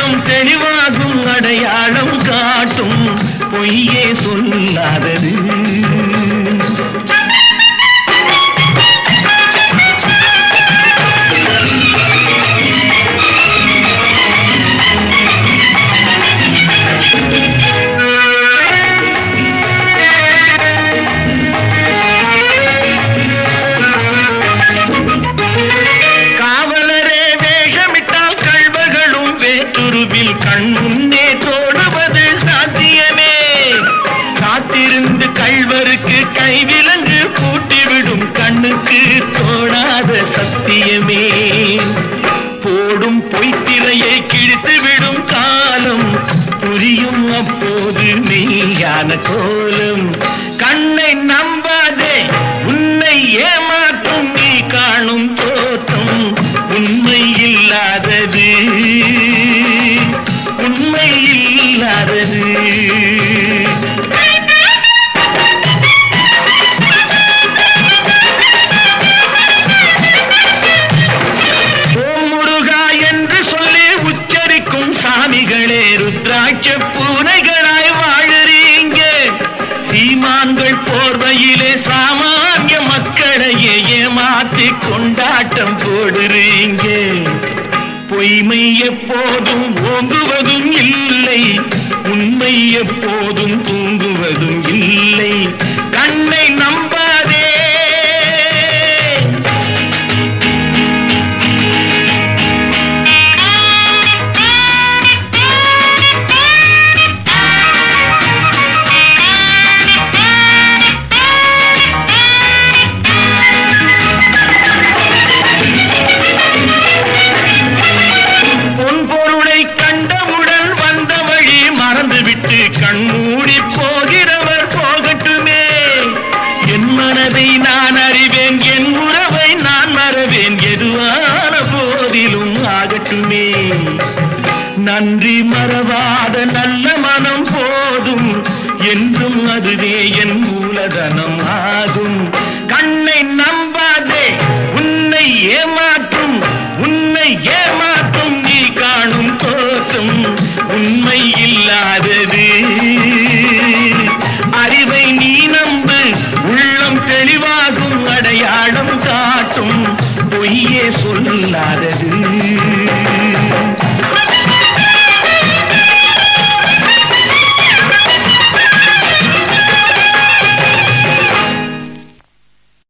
உள்ளம் தெளிவாகும் அடையாளம் காட்டும் பொய்யே சொல்லாதது. கண் முன்னே தோடுவது சாத்தியமே. காத்திருந்து கள்வருக்கு கைவிலங்கு பூட்டிவிடும் கண்ணுக்கு தோடாத சத்தியமே. போடும் பொய்த்திரையை கிழித்துவிடும் காலம் புரியும் அப்போது மெய்யான கோலம். கண்ணை நம்பாதே உன்னை ஏமாற்றும் நீ காணும் தோற்றம் உண்மை இல்லாதது, உண்மை இல்லாதது. ஓம் முருகா என்று சொல்லி உச்சரிக்கும் சாமிகளே ருத்ராட்ச பூனைகளாய் வாழறீங்க. சீமான்கள் போர்வையிலே சாமானிய மக்களையே ஏமாற்றி கொண்டாட்டம் போடுறீங்க. பொய்மை எப்போதும் ஓங்குவதும் இல்லை, உண்மை எப்போதும் தூங்குவதும் இல்லை. கண்ணை நம்பாதே. கண்மூடி போகிறவர் போகட்டுமே. என் மனதை நான் அறிவேன், என் உறவை நான் மறவேன், எதுவான போதிலும் ஆகட்டுமே. நன்றி மறவாத நல்ல மனம் போதும், என்றும் அதுவே என் மூலதனம் ஆகும். கண்ணை நம்பாதே உன்னை ஏமாற்றும், உன்னை ஏமாற்றும் நீ காணும் தோற்றம் உண்மை இல்லாதது. அறிவை நீ நம்பு, உள்ளம் தெளிவாகும் அடையாளம் காட்டும் பொய்யே சொல்லாதது.